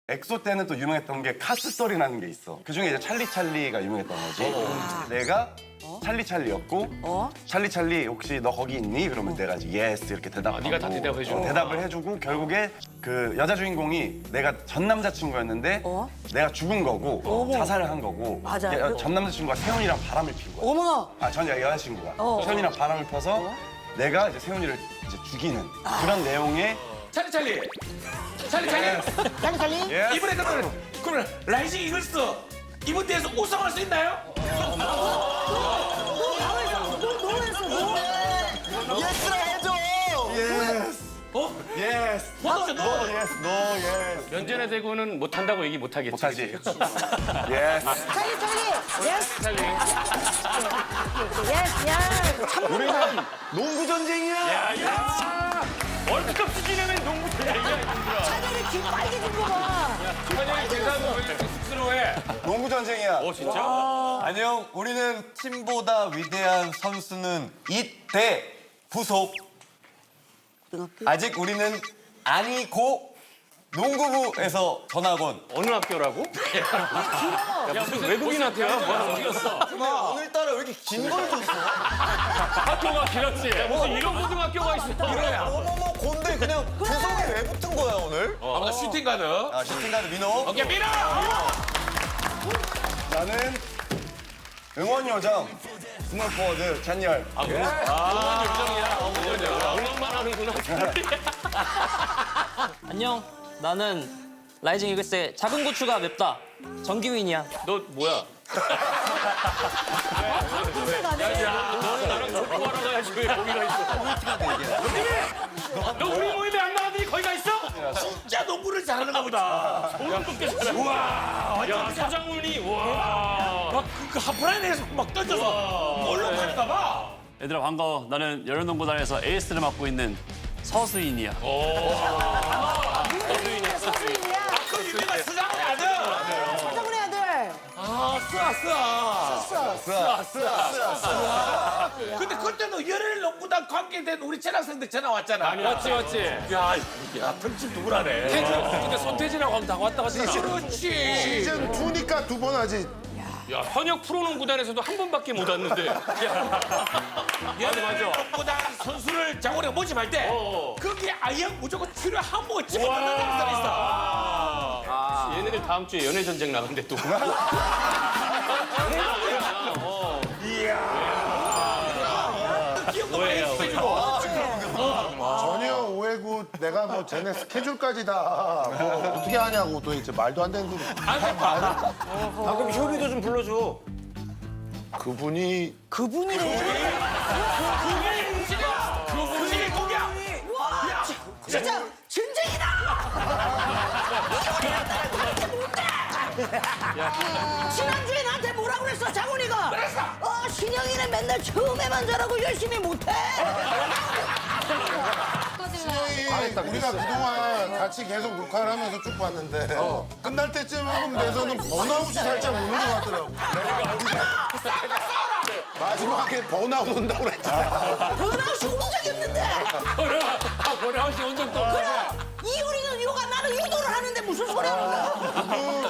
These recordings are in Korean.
엑소 때는 또 유명했던 게 카스썰이라는 게 있어. 그중에 이제 찰리가 유명했던 거지. 내가 찰리였고 찰리 혹시 너 거기 있니? 그러면 내가 이제 예스 이렇게 대답하고 네가 다 대답해주고. 대답을 해주고 결국에 그 여자 주인공이 내가 전 남자친구였는데 내가 죽은 거고 자살을 한 거고 맞아. 전 남자친구가 세훈이랑 바람을 핀 거야. 어머. 전 여자친구가 세훈이랑 바람을 펴서 내가 이제 세훈이를 이제 죽이는 그런 내용의 찰리. 예. 이번에 그러면 라이징 이글스 이번 대회에서 우승할 수 있나요? 예스라 해줘. 예스. 못하죠, 너. 예스. 노 예스. 면전에 대고는 못한다고 얘기 못하겠지. 못하지. 예스. 예스. 찰리. 예스. 야. 우리는 농구 전쟁이야. 야. 월드컵 수준이면 농구 대회야. 차들이 귀 빨개진 거 봐. 찬영이 대사도 왜 이렇게 쑥스러워해? 농구 전쟁이야. 진짜? 안녕. 우리는 팀보다 위대한 선수는 이대 부속. 아직 우리는 아니고 농구부에서 전학원. 어느 학교라고? 야, 무슨 외국인 학교야? 뭐 하는 거였어? 오늘따라 왜 이렇게 긴 걸 줬어? 학교가 길었지. 무슨 이런 고등학교가 있어? 이거야. 어머머 곤데 그냥 부속에 왜 붙은 거야 오늘? 아무튼 슈팅 가드. 슈팅가드 민호. 오케이, 밀어! 나는 응원 요정 스몰 포워드 찬열. 응원만 하는구나. 안녕. 나는 라이징 이글스의 작은 고추가 맵다. 정기윈이야. 너 뭐야? 너는 나랑 축구하러 가야지 왜 거기가 있어? 너 우리 모임에 안 나가더니 거기가 있어? 진짜 농구를 잘하는가 보다. 소름 돋게 잘해. 우와. 야, 서장훈이 와. 그 하프라인에서 막 던져서 얼룩하는가 봐. 얘들아 반가워. 나는 여름농구단에서 에이스를 맡고 있는 서수인이야. 서수인이야. 그 유명한 서장훈의 아들. 서장훈의 아들. 아, 쓰아. 근데 그때도 열혈 농구단 관계된 우리 재학생들 전화 왔잖아. 맞지. 야, 던집 누구라네. 근데 손태진하고 하면 다 왔다 갔잖아. 그렇지. 시즌 2니까 두 번 하지. 야, 현역 프로농 구단에서도 한 번밖에 못 왔는데. 열혈 농구단 선수를 장원이가 모집할 때 거기에 아예 무조건 출연 한 번을 집어넣는 사람이 있어. 얘네들 다음 주에 연애 전쟁 나간대 또. 기억도 많이 해주고. 전혀 오해고 내가 뭐 쟤네 스케줄까지 다 어떻게 하냐고 도대체 말도 안 되는 소리. 그럼 효리도 좀 불러줘. 그분이 그분이래. 그분이 공이야. 진짜 전쟁이다. 이혼이야 나를 그렇게 못해. 지난주에 나한테 뭐라 그랬어 장훈이가? 신영이는 맨날 처음에만 잘하고 열심히 못해. 우리가 그동안 같이 계속 녹화를 하면서 쭉 봤는데 끝날 때쯤 돼서는 번아웃이 살짝 오는 것 같더라고. 마지막에 번아웃 온다고 그랬잖아. 번아웃이 온 적이 없는데. 번아웃이 온적 또. 이효리는 요가 나는 유도를 하는데 무슨 소리 하는 거야?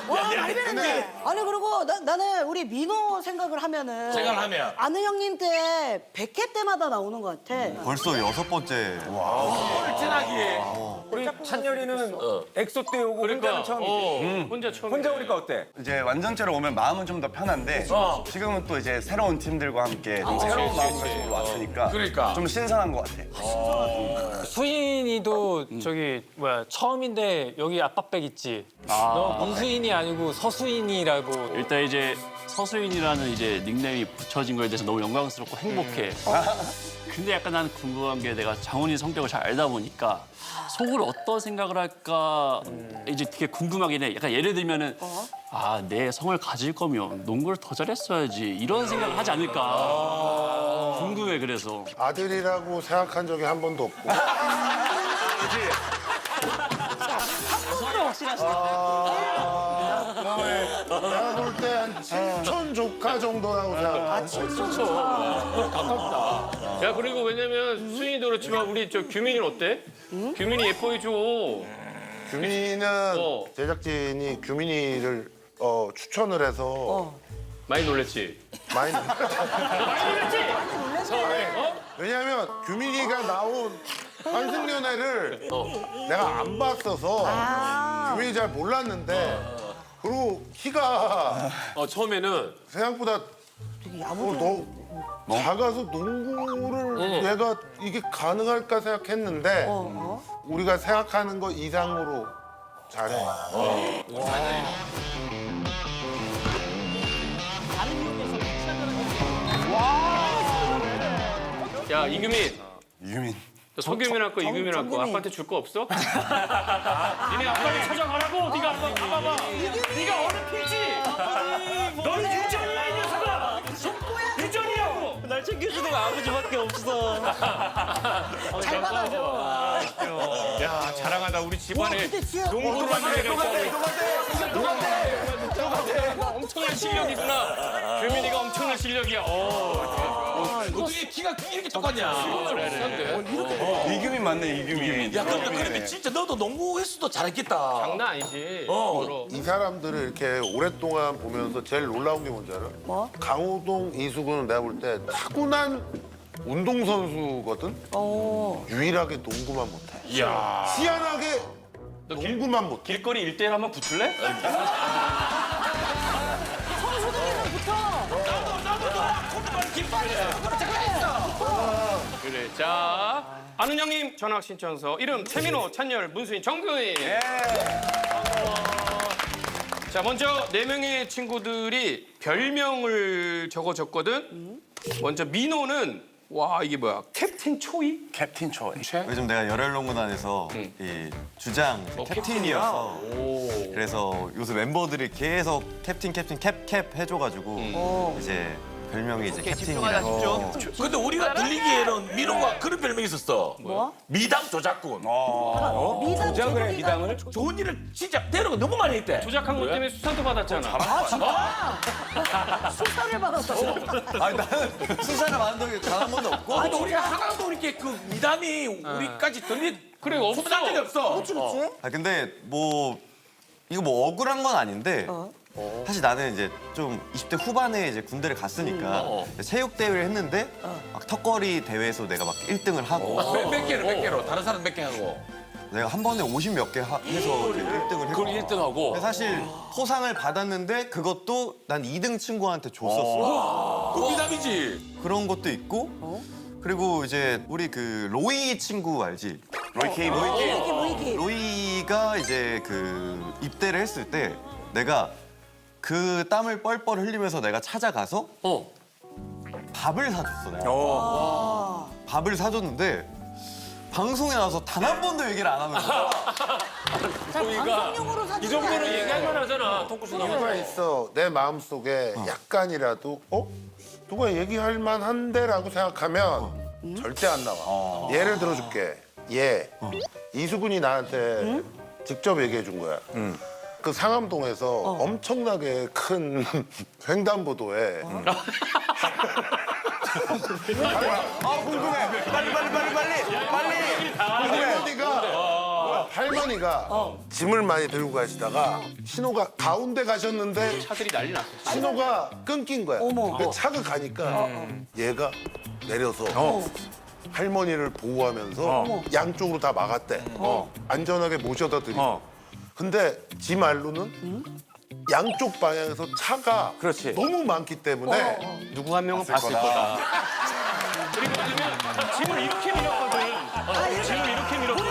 와 많이 배웠네. 아니 그리고 나는 우리 민호 생각을 하면은 생각하면 아는 형님 때 100회 때마다 나오는 것 같아. 벌써 6번째. 꼴찌나기. 우리 찬열이는 엑소 때 오고 혼자는 처음이지. 혼자 처음. 혼자 오니까 어때? 이제 완전체로 오면 마음은 좀 더 편한데 지금은 또 이제 새로운 팀들과 함께 좀 새로운 마음가짐으로 왔으니까 그러니까. 좀 신선한 것 같아. 수인이도 저기 처음인데 여기 아빠백 있지. 너 문수인이 아니고 서수인이라고. 일단 이제 서수인이라는 이제 닉네임이 붙여진 거에 대해서 너무 영광스럽고 행복해. 근데 약간 나는 궁금한 게 내가 장훈이 성격을 잘 알다 보니까 속으로 어떤 생각을 할까 이제 되게 궁금하긴 해. 약간 예를 들면은 내 성을 가질 거면 농구를 더 잘했어야지 이런 생각을 하지 않을까 궁금해. 그래서 아들이라고 생각한 적이 한 번도 없고. 내가 볼 때 한 친촌 조카 정도라고 생각해. 가깝다. 야, 그리고 왜냐면 수인이도 그렇지만 우리 저 규민이는 어때? 규민이 예뻐해줘. 규민이는 제작진이 규민이를 추천을 해서 많이 놀랬지? 많이 왜냐하면 규민이가 나온 환승연애를 내가 안 봤어서 규민이 잘 몰랐는데 그리고 키가 처음에는 생각보다 너 작아서 농구를 얘가 이게 가능할까 생각했는데 우리가 생각하는 거 이상으로 잘해. 야 이규민. 유민. 너 성규민 할 거 이규민 할 거 아빠한테 줄 거 없어? 니네 아빠를 찾아가라고. 네가 아빠 가봐봐. 네가 어느 필지? 너는 유전이야 이 녀석아. 유전이라고. 날 챙겨주는 거 아버지밖에 없어. 잘 받아줘. 야 자랑하다 우리 집안에 그때 진짜 농구를 하는 애가 있어. 엄청난 실력이구나. 규민이가 엄청난 실력이야. 어떻게 키가 이렇게 똑같냐? 이규민 맞네, 이규민. 야, 그러면 진짜 너도 농구 횟수도 잘했겠다. 장난 아니지. 이 사람들을 이렇게 오랫동안 보면서 제일 놀라운 게 뭔지 알아? 뭐? 강호동, 이수근은 내가 볼 때 타고난 운동선수거든? 유일하게 농구만 못해. 이야. 희한하게 농구만 못해. 길거리 1대1 한번 붙을래? 그래. 자, 아는 형님 전학 신청서 이름 최민호, 찬열, 문수인, 정규인. 자, 먼저 4명의 친구들이 별명을 적어줬거든. 먼저 민호는 와 이게 뭐야? 캡틴 초이? 캡틴 초이. 요즘 내가 열혈농구단에서 이 주장 캡틴이어서 그래서 요새 멤버들이 계속 캡틴 해줘가지고 이제 별명이 이제 캡틴이라고. 근데 우리가 들리기에는 민호가 그런 별명이 있었어. 뭐? 미담 조작꾼. 미담 그래 미담을. 좋은 일을 진짜 대놓고 너무 많이 했대. 조작한 것 때문에 수상도 받았잖아. 수사를 받았어. 아니 나는 수사를 받은 적이 단 한 번도 없고. 근데 우리가 하나도 이렇게 그 미담이 우리까지 들리 그래 없어. 소문난 적이 없어. 그렇지. 아 근데 뭐 이거 뭐 억울한 건 아닌데 사실 나는 이제 좀 20대 후반에 이제 군대를 갔으니까 체육 대회를 했는데 막 턱걸이 대회에서 내가 막 1등을 하고 몇 개로 다른 사람 몇 개 하고. 내가 한 번에 50 몇 개 해서 이렇게 1등을 했고. 그걸 1등하고. 근데 사실 포상을 받았는데 그것도 난 2등 친구한테 줬었어. 그 미담이지. 그런 것도 있고 그리고 이제 우리 그 로이 친구 알지? 로이 케이. 무이기. 로이가 이제 그 입대를 했을 때 내가 그 땀을 뻘뻘 흘리면서 내가 찾아가서 밥을 사줬어 내가. 밥을 사줬는데 방송에 나와서 단 한 번도 얘기를 안 하는 거야. 방송용으로 사준 이 정도는 얘기할 만하잖아. 토크쇼 나와서. 뭐가 있어. 내 마음속에 약간이라도 누가 얘기할 만한데라고 생각하면 절대 안 나와. 예를 들어줄게. 이수근이 나한테 직접 얘기해 준 거야. 그 상암동에서 엄청나게 큰 횡단보도에 할머니가 짐을 많이 들고 가시다가 신호가 가운데 가셨는데 차들이 난리 났어. 신호가 끊긴 거야. 근데 차가 가니까 얘가 내려서 할머니를 보호하면서 양쪽으로 다 막았대. 안전하게 모셔다 드리고. 근데 지 말로는 양쪽 방향에서 차가 너무 많기 때문에 누구 한 명은 봤을 거다. 그리고 왜냐면 짐을 이렇게 밀었거든. 짐을 이렇게 밀었거든.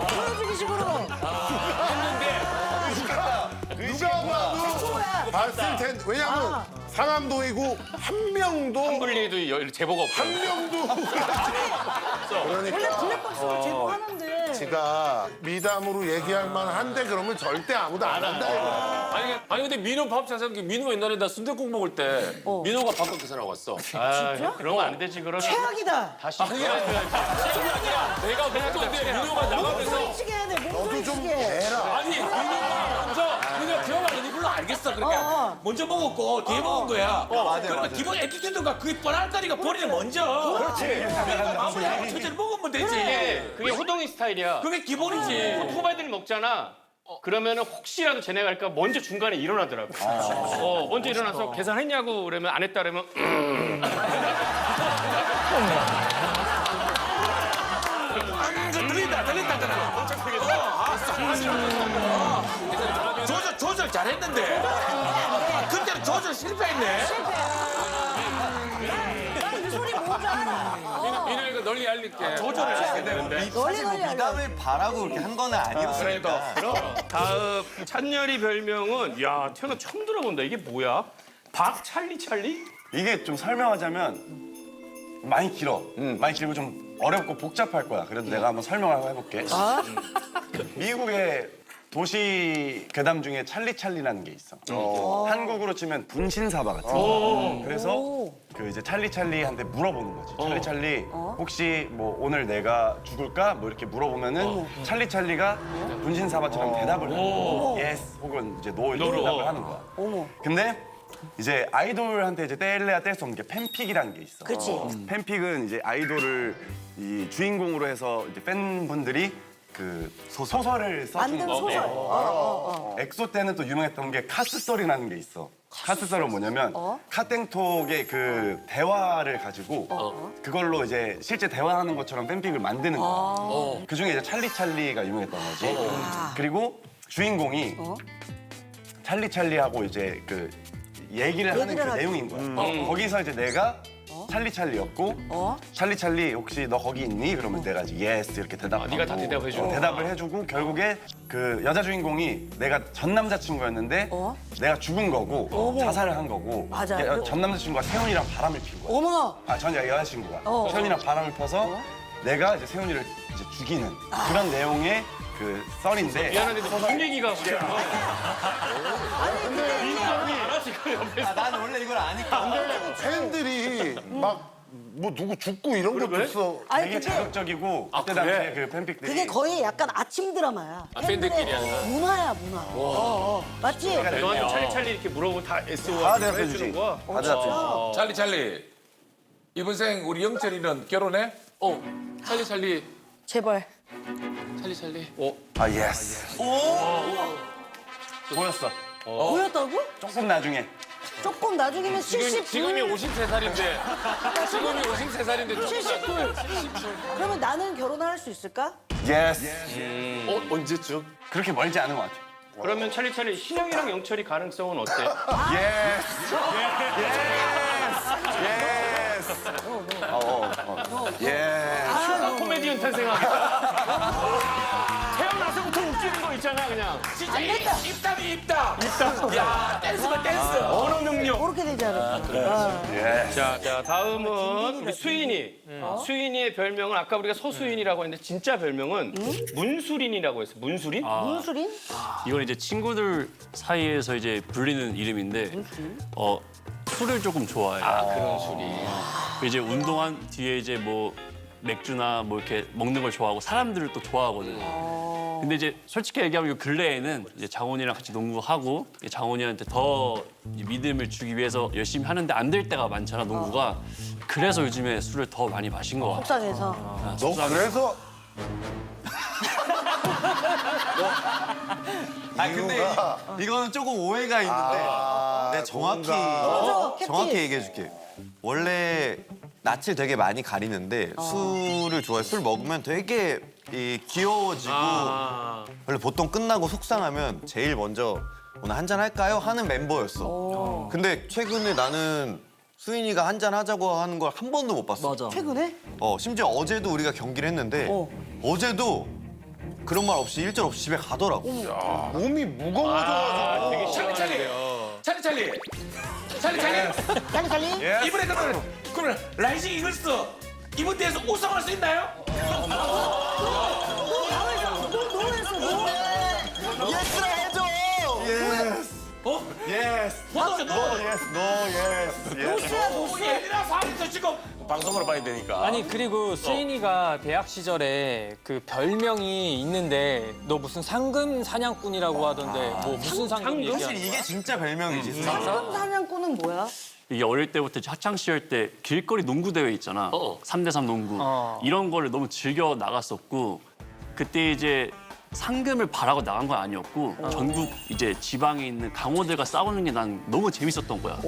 보여주기 식으로. 누가 봐도 봤을 텐데 왜냐면 상암동이고 한 명도 한 제보가 없어. 한 명도 원래 블랙박스로 제보하는데. 지가 미담으로 얘기할 만한데 그러면 절대 아무도 안 한다 이거. 아니 근데 민호 밥 잘 사는 게 민호가 옛날에 나 순댓국 먹을 때 민호가 밥값 계산하고 왔어. 그러면 안 되지 그러면. 최악이다. 내가 먹던데 민호가 나가면서 솔직히 해야 돼. 너도 좀 솔직히 해. 해라. 아니 민호가 먼저 민호가 기억 안 나니 물론 알겠어. 그러니까 먼저 먹었고 뒤에 먹은 거야. 그러니까 기본 에티튜드가 그 뻔할까니가 본인이 먼저. 그렇지. 마무리하고 천천히 먹으면 먹으면 되지. 그게 호동이 스타일이야. 그게 기본이지. 후배들이 먹잖아. 그러면은 혹시라도 쟤네가 할까 먼저 중간에 일어나더라고. 먼저 일어나서 계산했냐고 그러면 안 했다 그러면 들린다. 조절 잘했는데. 그때는 조절 실패했네. 이 소리 뭔지 알아. 민호 이거 널리 알릴게. 조절을 해야 되는데. 널리 알려. 미담을 바라고 그렇게 한 거는 아니었으니까. 다음 찬열이 별명은 야 태어나 처음 들어본다. 이게 뭐야? 박찰리? 이게 좀 설명하자면 많이 길어. 많이 길고 좀 어렵고 복잡할 거야. 그래도 내가 한번 설명을 해볼게. 미국의 도시 괴담 중에 찰리라는 게 있어. 한국으로 치면 분신사바 같은 거. 그래서 그 이제 찰리한테 물어보는 거지. 찰리 혹시 뭐 오늘 내가 죽을까? 뭐 이렇게 물어보면은 찰리가 분신사바처럼 대답을 해. yes 혹은 이제 no 이렇게 대답을 하는 거야. 근데 이제 아이돌한테 이제 뗄래야 뗄 수 없는 게 팬픽이라는 게 있어. 그렇지. 팬픽은 이제 아이돌을 이 주인공으로 해서 이제 팬분들이 그 소설을 써주는 만든 건데 소설. 엑소 때는 또 유명했던 게 카스썰이라는 게 있어. 카스썰은 뭐냐면 카땡톡의 그 대화를 가지고 그걸로 이제 실제 대화하는 것처럼 팬픽을 만드는 거야. 그중에 이제 찰리가 유명했던 거지. 그리고 주인공이 찰리하고 이제 그 얘기를 하는 그 하죠. 내용인 거야. 거기서 이제 내가 찰리였고 찰리 혹시 너 거기 있니? 그러면 내가 이제 yes 이렇게 대답하고 네가 다 대답해 주는 거야. 대답을 해주고 결국에 그 여자 주인공이 내가 전 남자친구였는데 내가 죽은 거고 자살을 한 거고 맞아. 전 남자친구가 세훈이랑 바람을 피운 거야. 어머. 전 여자친구가 세훈이랑 바람을 펴서 내가 이제 세훈이를 이제 죽이는 그런 내용의 그 썰인데 미안한데 무슨 얘기가 나는 원래 이걸 아니까. 팬들이 막 뭐 누구 죽고 이런 것도 있어. 아니 되게 그게 자극적이고 그때 당시에 그 팬픽들이 그게 거의 약간 아침 드라마야. 팬들끼리 팬들의 하는 문화야 문화. 맞지? 너한테 찰리 이렇게 물어보면 다 다 SO가 대답해주지. 해주는 거야. 다 대답해주지. 찰리. 이번 생 우리 영철이는 결혼해? 찰리. 제발. 찰리. 아 예스. 보였어. 보였다고? 조금 나중에. 조금 나중이면 70. 지금이 53살인데. 지금이 53살인데. 79. 그러면 나는 결혼을 할 수 있을까? 예스. 언제쯤? 그렇게 멀지 않은 것 같아. 그러면 찰리 신영이랑 영철이 가능성은 어때? 예스. 예스. 코미디언 탄생하겠다. 태어나서부터 웃기는 거 있잖아 그냥. 진짜 입담. 야, 댄스면 댄스. 언어 능력. 그렇게 되지 않을까? 자, 다음은 우리 수인이. 수인이의 별명은 아까 우리가 서수인이라고 했는데 진짜 별명은 문수린이라고 했어. 문수린? 문수린? 이건 이제 친구들 사이에서 이제 불리는 이름인데 술을 조금 좋아해요. 그런 술이. 이제 운동한 뒤에 이제 뭐 맥주나 뭐 이렇게 먹는 걸 좋아하고 사람들을 또 좋아하거든. 근데 이제 솔직히 얘기하면 요 근래에는 이제 장훈이랑 같이 농구하고 장훈이한테 더 믿음을 주기 위해서 열심히 하는데 안 될 때가 많잖아 농구가. 그래서 요즘에 술을 더 많이 마신 거 같아. 속상해서. 너 그래서 근데 이거는 조금 오해가 있는데 내가 정확히 얘기해 줄게. 원래 낯을 되게 많이 가리는데 술을 좋아해. 술 먹으면 되게 귀여워지고 원래 보통 끝나고 속상하면 제일 먼저 오늘 한잔 할까요? 하는 멤버였어. 근데 최근에 나는 수인이가 한잔 하자고 하는 걸 한 번도 못 봤어. 맞아. 최근에? 심지어 어제도 우리가 경기를 했는데 어제도 그런 말 없이 일절 없이 집에 가더라고. 몸이 무거워져가지고. 찰리. 찰리? 이번에 그러면 라이징 이글스 이번 대회에서 우승할 수 있나요? 예스라 해줘. 예스. 노스야 노스. 얘들아 사람에서 지금 방송으로 봐야 되니까. 아니 그리고 수인이가 대학 시절에 그 별명이 있는데 너 무슨 상금 사냥꾼이라고 하던데 뭐 무슨 상금 사실 얘기하는 거야? 이게 진짜 별명이지. 상금 사냥꾼은 뭐야? 이게 어릴 때부터 이제 학창 시절 때 길거리 농구 대회 있잖아. 3대3 농구. 이런 거를 너무 즐겨 나갔었고 그때 이제 상금을 바라고 나간 건 아니었고 전국 이제 지방에 있는 강호들과 싸우는 게 난 너무 재밌었던 거야.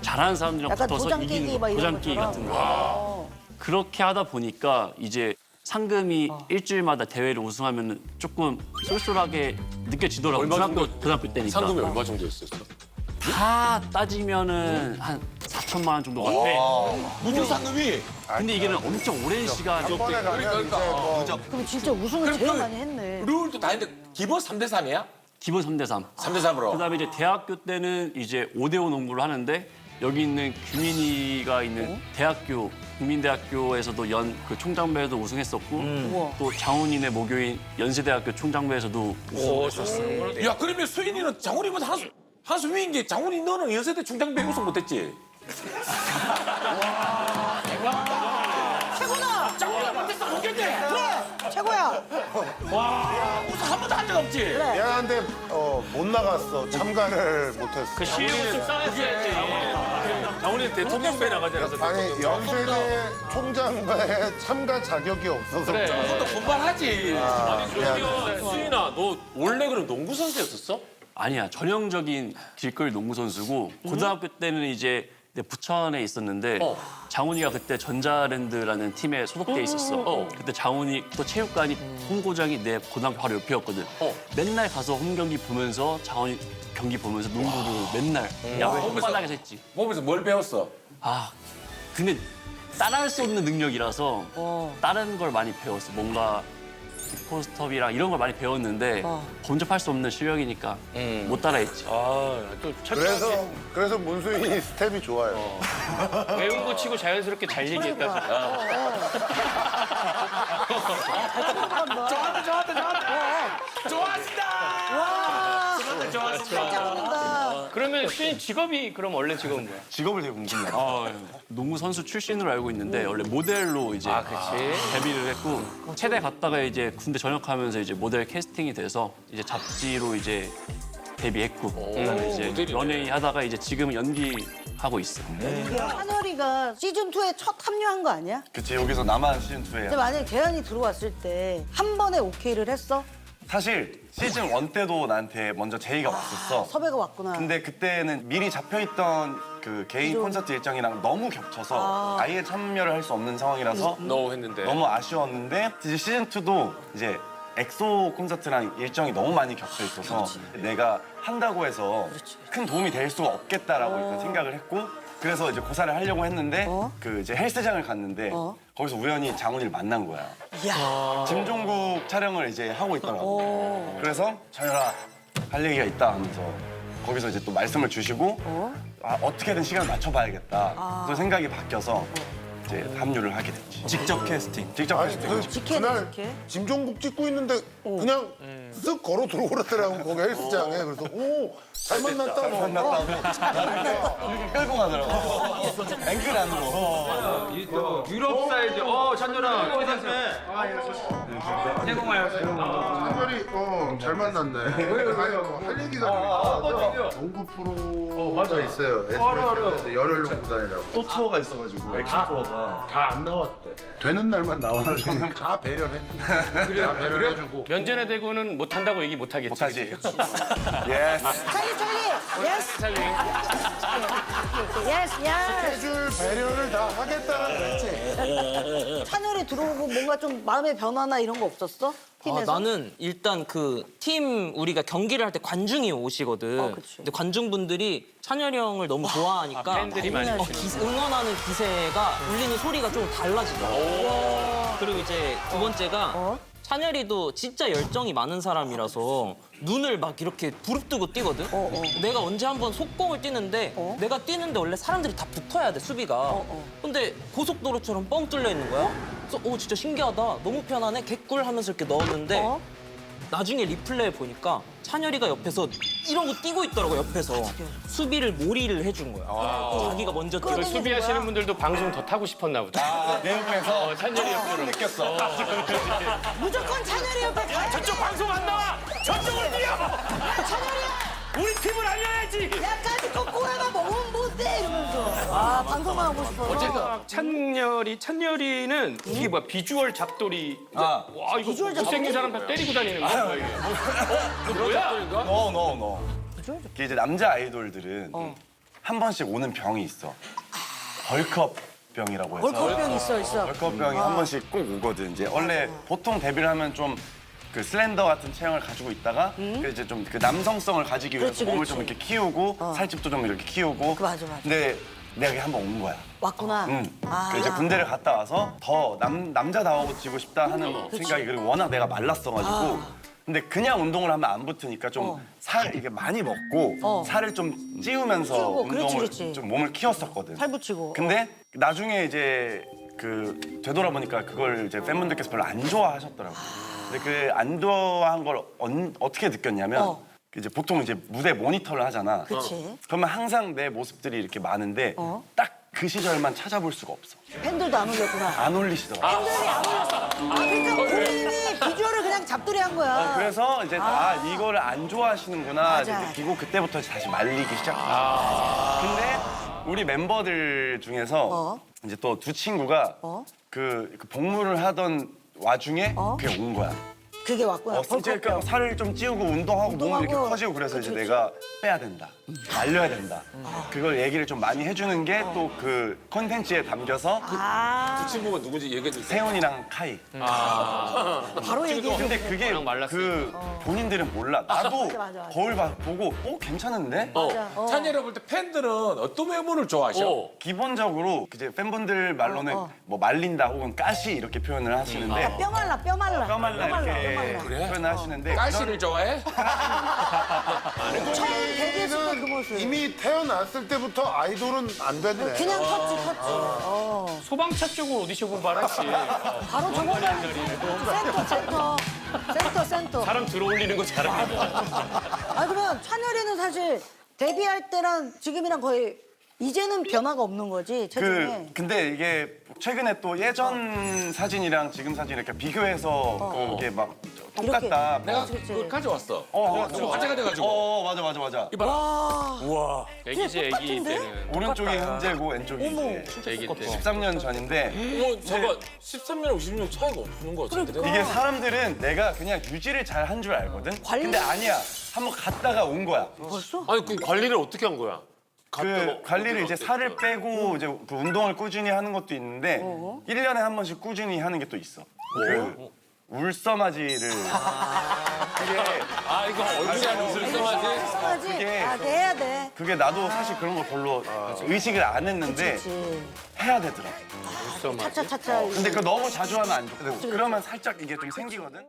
잘하는 사람들이랑 약간 붙어서 도장 이기는 깨기 거, 막 이런 도장 깨기 것처럼? 같은 거. 그렇게 하다 보니까 이제 상금이 일주일마다 대회를 우승하면 조금 쏠쏠하게 느껴지더라고. 고등학교 때니까. 상금이 얼마 정도 였었어? 다 따지면은 한 4천만 원 정도 같아. 무슨 상금이? 근데 이게는 엄청 오랜 시간. 한 번에 가면 이제 뭐 그럼 진짜 우승을 제일 많이 했네. 룰도 다 했는데 기본 3대3이야? 기본 3대3. 3대3으로. 그다음에 이제 대학교 때는 이제 5대5 농구를 하는데 여기 있는 규민이가 있는 대학교 국민대학교에서도 그 총장배에도 우승했었고 또 장훈이네 모교인 연세대학교 총장배에서도 우승했었어. 야 그러면 수인이는 장훈이보다 한 수 위인 게 장훈이 너는 연세대 중장배 우승 못했지? 최고다. 장훈이가 못했어 못겠네. 그래 최고야. 와 우승 한 번도 한 적 없지? 미안한데 못 나갔어. 참가를 못했어. 그 시우승 쌓였어야지. 장훈이 대통령배 나가잖아. 아니 연세대 총장과의 참가 자격이 없어서 그래. 그것도 분발하지. 미안해. 수인아 너 원래 그럼 농구 선수였었어? 아니야 전형적인 길거리 농구 선수고 고등학교 때는 이제 내 부천에 있었는데 장훈이가 그때 전자랜드라는 팀에 소속돼 있었어. 그때 장훈이 또 체육관이 홈고장이 내 고등학교 바로 옆이었거든. 맨날 가서 홈 경기 보면서 장훈이 경기 보면서 농구를 맨날 야외 홈바닥에서 했지. 보면서 뭘 배웠어? 아 근데 따라할 수 없는 능력이라서 다른 걸 많이 배웠어. 뭔가 포스트업이랑 이런 걸 많이 배웠는데 범접할 수 없는 실력이니까 못 따라했지. 아또 철저하게 그래서 문수인이 스텝이 좋아요. 외운 거 치고 자연스럽게 잘 얘기했다. 그러면 수인 직업이 그럼 원래 직업은 뭐야? 직업을 되게 궁금해요. 농구 선수 출신으로 알고 있는데 원래 모델로 이제 데뷔를 했고 체대 갔다가 이제 군대 전역하면서 이제 모델 캐스팅이 돼서 이제 잡지로 이제 데뷔했고 그다음에 이제 연예인 하다가 이제 지금은 연기하고 있어. 찬열이가 시즌 2에 첫 합류한 거 아니야? 그치 여기서 나만 시즌 근데 2에 만약에 계란이 들어왔을 때 한 번에 오케이를 했어? 사실 시즌 1 때도 나한테 먼저 제의가 왔었어. 섭외가 왔구나. 근데 그때는 미리 잡혀있던 그 개인 콘서트 일정이랑 너무 겹쳐서 아예 참여를 할 수 없는 상황이라서 너 했는데. 너무 아쉬웠는데 이제 시즌 2도 이제 엑소 콘서트랑 일정이 너무 많이 겹쳐 있어서 내가 한다고 해서 큰 도움이 될 수가 없겠다라고 일단 생각을 했고 그래서 이제 고사를 하려고 했는데 그 이제 헬스장을 갔는데 거기서 우연히 장훈이를 만난 거야. 이야. 김종국 촬영을 이제 하고 있더라고. 그래서 찬열아 할 얘기가 있다 하면서 거기서 이제 또 말씀을 주시고 어떻게든 시간을 맞춰봐야겠다. 그래서 생각이 바뀌어서 이제 합류를 하게 됐지. 직접 캐스팅. 직접 아니 캐스팅. 직해야 그날 직해. 김종국 찍고 있는데 그냥 쓱 걸어 들어오더라고 거기 헬스장에. 그래서 오 잘 만났다 너. 이렇게 끌고 가더라고. 앵글 안으로. 유럽 사이즈. 찬열아. 한별이 잘 만났네. 할 얘기가 좀 있어. 농구 프로 맞아 있어요. SBS에서 열혈 농구단이라고. 또 투어가 있어가지고 액션 투어가. 다 안 나왔대. 되는 날만 나와가지고 다 배려해. 그래 다 배려해주고. 면전에 대고는 못한다고 얘기 못하겠지. 못하지. 예스. 찰리 예스 예스 예스. 해줄 배려를 다 하겠다는 거지. 찬열이 들어오고 뭔가 좀 마음의 변화나 이런 거 없었어? 팀에서? 나는 일단 그 팀 우리가 경기를 할 때 관중이 오시거든. 그치. 근데 관중분들이 찬열이 형을 너무 좋아하니까 팬들이 많이 응원하는 기세가 울리는 소리가 좀 달라지더라고. 그리고 이제 두 번째가 찬열이도 진짜 열정이 많은 사람이라서 눈을 막 이렇게 부릅뜨고 뛰거든. 내가 언제 한번 속공을 뛰는데 내가 뛰는데 원래 사람들이 다 붙어야 돼 수비가. 근데 고속도로처럼 뻥 뚫려 있는 거야. 그래서 진짜 신기하다. 너무 편하네. 개꿀 하면서 이렇게 넣었는데 나중에 리플레이 보니까 찬열이가 옆에서 이런 거 뛰고 있더라고 옆에서. 수비를 몰이를 해준 거야. 자기가 먼저 뛰고. 이걸 수비하시는 분들도 방송 더 타고 싶었나 보다. 내용에서 찬열이 옆으로. 느꼈어. 무조건 찬열이 옆에 가야 돼. 저쪽 방송 안 나와. 저쪽으로 뛰어. 찬열이야. 우리 팀을 알려야지. 약간 꼬꼬라가 먹으면 못돼 이러면서. 방송만 하고 싶어서. 찬열이는 이게 뭐야 비주얼 잡돌이. 와 이거 비주얼 못생긴 잡돌이? 사람 다 때리고 다니는 거야 이게. 이거 뭐야? 너. 이게 이제 남자 아이돌들은 한 번씩 오는 병이 있어. 벌크업병이라고 해서. 벌크업병 있어. 벌크업병이 한 번씩 꼭 오거든. 이제 원래 보통 데뷔를 하면 좀 그 슬렌더 같은 체형을 가지고 있다가 그 이제 좀 그 남성성을 가지기 위해서 그렇지, 몸을 그렇지. 좀 이렇게 키우고 살집도 좀 이렇게 키우고. 맞아. 근데 내가 이게 한 번 온 거야. 왔구나. 그 이제 군대를 갔다 와서 더 남자다워지고 싶다 하는 생각이 그리고 워낙 내가 말랐어가지고 근데 그냥 운동을 하면 안 붙으니까 좀 살 이게 많이 먹고 살을 좀 찌우면서 찌우고, 운동을 그렇지. 좀 몸을 키웠었거든. 살 붙이고. 근데 나중에 이제 그 되돌아보니까 그걸 이제 팬분들께서 별로 안 좋아하셨더라고. 근데 그 안 좋아한 걸 어떻게 느꼈냐면 이제 보통 이제 무대 모니터를 하잖아. 그치. 그러면 항상 내 모습들이 이렇게 많은데 딱 그 시절만 찾아볼 수가 없어. 팬들도 안 올렸구나. 안 올리시더라고. 팬들이 안 올렸어. 그러니까 본인이 비주얼을 그냥 잡돌이 한 거야. 그래서 이제 이거를 안 좋아하시는구나 이제 맞아. 느끼고 그때부터 다시 말리기 시작했어. 근데 우리 멤버들 중에서 이제 또 두 친구가 그 복무를 하던 와중에 그게 온 거야. 그게 왔구나. 이제 그러니까 살을 좀 찌우고 운동하고 몸이 이렇게 운동하고. 커지고 그래서 이제 그치. 내가 빼야 된다. 말려야 된다. 그걸 얘기를 좀 많이 해주는 게 또 그 컨텐츠에 담겨서 그 친구가 누구지 얘기해 주세요. 세훈이랑 카이. 바로 얘기해. 근데 그게 그 본인들은 몰라. 나도 맞아. 거울 보고 괜찮은데? 찬열이 볼 때 팬들은 어떤 외모를 좋아하셔? 기본적으로 이제 팬분들 말로는 뭐 말린다 혹은 가시 이렇게 표현을 하시는데 뼈 말라. 뼈말라 이렇게 그래? 표현을 하시는데 가시를 좋아해? 처음 데뷔했을 때 그 모습. 이미 태어났을 때부터 아이돌은 안 됐네. 그냥 컸지. 소방차 쪽으로 오디션 본 바람씨. 바로 저거만 센터. 사람 들어올리는 거 잘하네. 그러면 찬열이는 사실 데뷔할 때랑 지금이랑 거의 이제는 변화가 없는 거지 체중에. 근데 이게 최근에 또 예전 사진이랑 지금 사진 이렇게 비교해서 그게 막 똑같다. 내가 그치. 그걸 가져왔어. 그래가지고. 가져가지고. 맞아. 이봐라. 애기지 애기 똑같은데? 때는. 오른쪽이 현재고 왼쪽이 이제 애기 때. 13년 전인데 어머 잠깐 13년 56년 차이가 없는 거 같은데. 이게 사람들은 내가 그냥 유지를 잘 한 줄 알거든? 근데 아니야. 한번 갔다가 온 거야. 아니 그 관리를 어떻게 한 거야? 그 관리를 이제 살을 빼고 이제 그 운동을 꾸준히 하는 것도 있는데 1년에 한 번씩 꾸준히 하는 게 또 있어. 그 울서마지를 이거 얼굴이 안 웃을서마지. 해야지. 그게- 해야 돼. 그게 나도 사실 그런 거 별로 의식을 안 했는데 그치. 해야 되더라. 차차차차. 근데 그거 너무 자주 하면 안 좋고 그러면 살짝 이게 좀 생기거든.